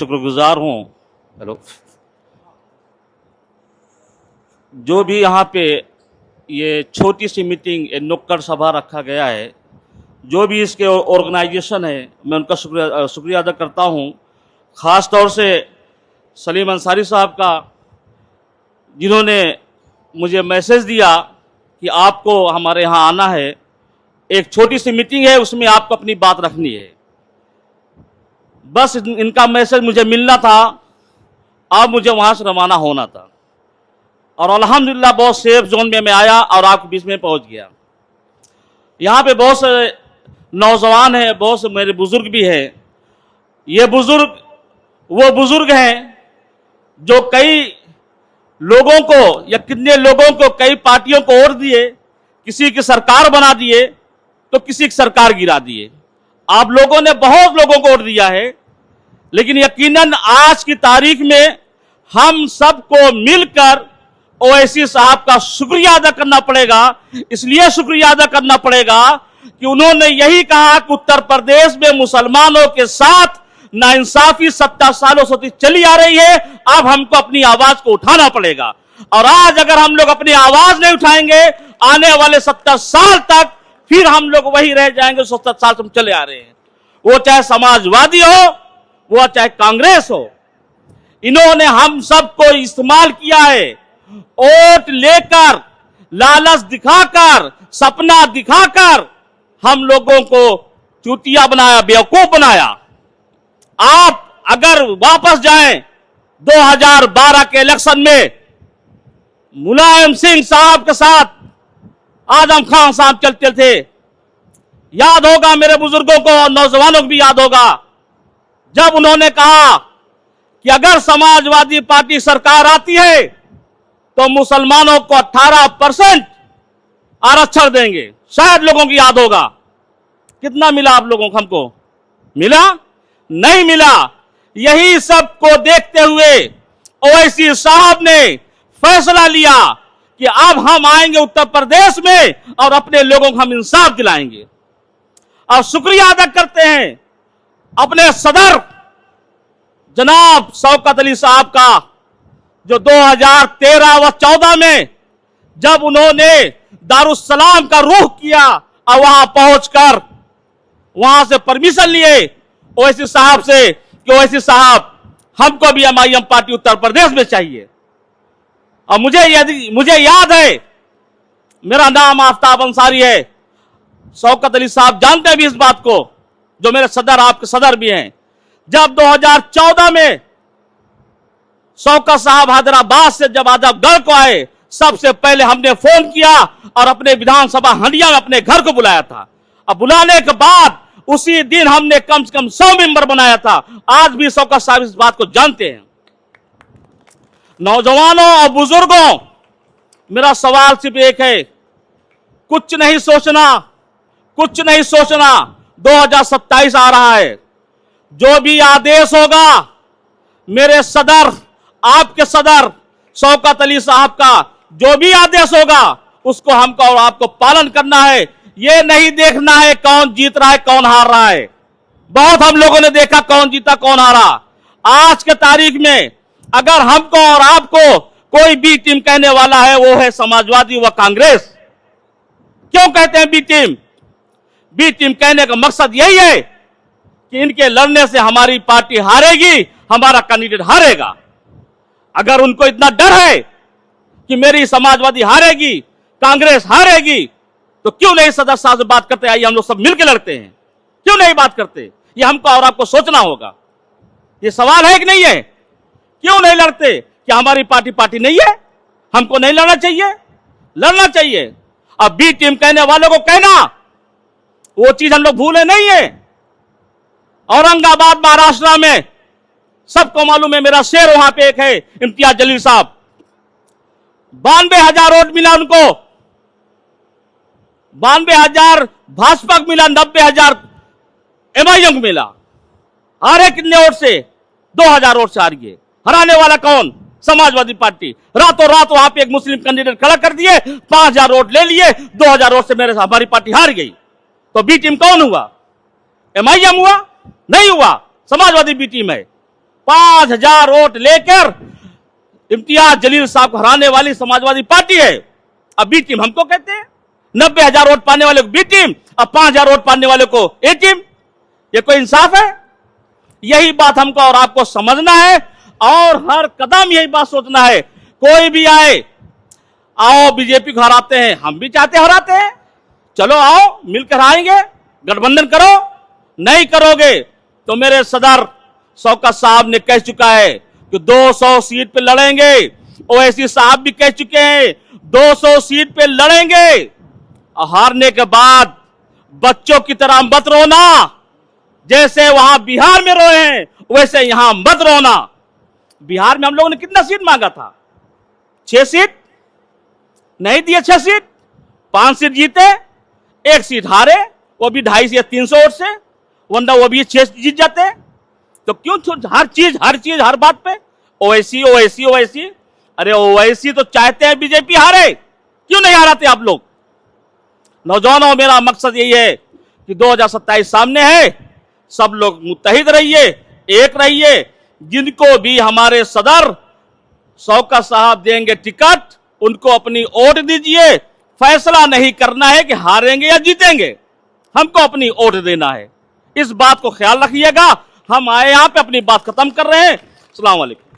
शुक्रगुजार हूँ। हेलो, जो भी यहाँ पे ये छोटी सी मीटिंग, नुक्कड़ सभा रखा गया है, जो भी इसके ऑर्गेनाइजेशन है, मैं उनका शुक्रिया अदा करता हूँ। ख़ास तौर से सलीम अंसारी साहब का, जिन्होंने मुझे मैसेज दिया कि आपको हमारे यहाँ आना है, एक छोटी सी मीटिंग है, उसमें आपको अपनी बात रखनी है। बस इनका मैसेज मुझे मिलना था, अब मुझे वहाँ से रवाना होना था और अल्हम्दुलिल्लाह बहुत सेफ जोन में मैं आया और आपके बीच में पहुँच गया। यहाँ पे बहुत से नौजवान हैं, बहुत से मेरे बुज़ुर्ग भी हैं। ये बुज़ुर्ग वो बुज़ुर्ग हैं जो कई लोगों को या कितने लोगों को कई पार्टियों को वोट दिए, किसी की सरकार बना दिए तो किसी की सरकार गिरा दिए। आप लोगों ने बहुत लोगों को वोट दिया है, लेकिन यकीनन आज की तारीख में हम सबको मिलकर ओवैसी साहब का शुक्रिया अदा करना पड़ेगा। इसलिए शुक्रिया अदा करना पड़ेगा कि उन्होंने यही कहा कि उत्तर प्रदेश में मुसलमानों के साथ नाइंसाफी 70 सालों से चली आ रही है, अब हमको अपनी आवाज को उठाना पड़ेगा। और आज अगर हम लोग अपनी आवाज नहीं उठाएंगे, आने वाले 70 साल तक फिर हम लोग वही रह जाएंगे 70 साल से हम चले आ रहे हैं। वो चाहे समाजवादी हो, वो चाहे कांग्रेस हो, इन्होंने हम सबको इस्तेमाल किया है। वोट लेकर, लालच दिखाकर, सपना दिखाकर हम लोगों को चूतिया बनाया, बेवकूफ बनाया। आप अगर वापस जाएं 2012 के इलेक्शन में मुलायम सिंह साहब के साथ आजम खान साहब चलते थे, याद होगा मेरे बुजुर्गों को और नौजवानों को भी याद होगा, जब उन्होंने कहा कि अगर समाजवादी पार्टी सरकार आती है तो मुसलमानों को 18% आरक्षण देंगे। शायद लोगों को याद होगा। कितना मिला आप लोगों को? हमको मिला? नहीं मिला। यही सब को देखते हुए ओवैसी साहब ने फैसला लिया कि अब हम आएंगे उत्तर प्रदेश में और अपने लोगों को हम इंसाफ दिलाएंगे। और शुक्रिया अदा करते हैं अपने सदर जनाब शौकत अली साहब का, जो 2013 व 14 में जब उन्होंने दारुस्सलाम का रुख किया और वहां पहुंचकर वहां से परमिशन लिए ओवैसी साहब से कि ओवैसी साहब हमको भी एमआईएम पार्टी उत्तर प्रदेश में चाहिए। और मुझे याद है, मेरा नाम आफ्ताब अंसारी है, शौकत अली साहब जानते हैं भी इस बात को, जो मेरे सदर, आपके सदर भी हैं। जब 2014 में शौकत साहब हैदराबाद से जब आजमगढ़ को आए, सबसे पहले हमने फोन किया और अपने विधानसभा हंडिया में अपने घर को बुलाया था। अब बुलाने के बाद उसी दिन हमने कम से कम 100 मेंबर बनाया था। आज भी शौकत साहब इस बात को जानते हैं। नौजवानों और बुजुर्गों, मेरा सवाल सिर्फ एक है, कुछ नहीं सोचना, कुछ नहीं सोचना। 2027 आ रहा है, जो भी आदेश होगा मेरे सदर, आपके सदर शौकत अली साहब का जो भी आदेश होगा उसको हमको और आपको पालन करना है। ये नहीं देखना है कौन जीत रहा है कौन हार रहा है। बहुत हम लोगों ने देखा कौन जीता कौन हारा। आज के तारीख में अगर हमको और आपको कोई बी टीम कहने वाला है, वो है समाजवादी व कांग्रेस। क्यों कहते हैं बी टीम? बी टीम कहने का मकसद यही है कि इनके लड़ने से हमारी पार्टी हारेगी, हमारा कैंडिडेट हारेगा। अगर उनको इतना डर है कि मेरी समाजवादी हारेगी, कांग्रेस हारेगी, तो क्यों नहीं सदर साहब से बात करते? आइए हम लोग सब मिलकर लड़ते हैं। क्यों नहीं बात करते? ये हमको और आपको सोचना होगा। ये सवाल है कि नहीं है? क्यों नहीं लड़ते? क्या हमारी पार्टी नहीं है? हमको नहीं लड़ना चाहिए? लड़ना चाहिए। अब बी टीम कहने वालों को कहना, वो चीज हम लोग भूले नहीं है। औरंगाबाद महाराष्ट्र में सबको मालूम है, मेरा शेर वहां पे एक है, इम्तियाज जलील साहब, 92,000 वोट मिला उनको, 92,000 भाजपा को मिला, 90,000 एमआईएम को मिला। हारे कितने वोट से? 2,000 वोट से हार गए। हराने वाला कौन? समाजवादी पार्टी। रातों रात वहां पे एक मुस्लिम कैंडिडेट खड़ा कर दिए, 5,000 वोट ले लिए, 2,000 वोट से हमारी पार्टी हार गई। तो बी टीम कौन हुआ? एमआईएम हुआ? नहीं हुआ, समाजवादी बी टीम है। 5,000 वोट लेकर इम्तियाज जलील साहब को हराने वाली समाजवादी पार्टी है। अब बी टीम हमको कहते हैं। 90,000 वोट पाने वाले को बी टीम, अब 5,000 वोट पाने वाले को ए टीम। ये कोई इंसाफ है? यही बात हमको और आपको समझना है और हर कदम यही बात सोचना है। कोई भी आए, आओ बीजेपी को हराते हैं, हम भी चाहते हराते हैं, चलो आओ मिलकर आएंगे, गठबंधन करो। नहीं करोगे तो मेरे सदर शौकत साहब ने कह चुका है कि 200 सीट पे लड़ेंगे। ओवैसी साहब भी कह चुके हैं 200 सीट पे लड़ेंगे। हारने के बाद बच्चों की तरह मत रोना, जैसे वहां बिहार में रोए हैं वैसे यहां मत रोना। बिहार में हम लोगों ने कितना सीट मांगा था? 6 सीट नहीं दिए, 6 सीट, 5 सीट जीते, 1 सीट हारे, वो भी 250 या 300 वोट से, वरना वो भी 6 जीत जाते। तो क्यों हर चीज हर बात पे ओवैसी ओवैसी ओवैसी? अरे ओवैसी तो चाहते हैं बीजेपी हारे, क्यों नहीं हराते आप लोग? नौजवानों, मेरा मकसद यही है कि 2027 सामने है, सब लोग मुत्तहिद रहिए, एक रहिए। जिनको भी हमारे सदर शौकत साहब देंगे टिकट, उनको अपनी वोट दीजिए। फैसला नहीं करना है कि हारेंगे या जीतेंगे, हमको अपनी वोट देना है। इस बात को ख्याल रखिएगा। हम आए यहां पे अपनी बात खत्म कर रहे हैं। अस्सलाम वालेकुम।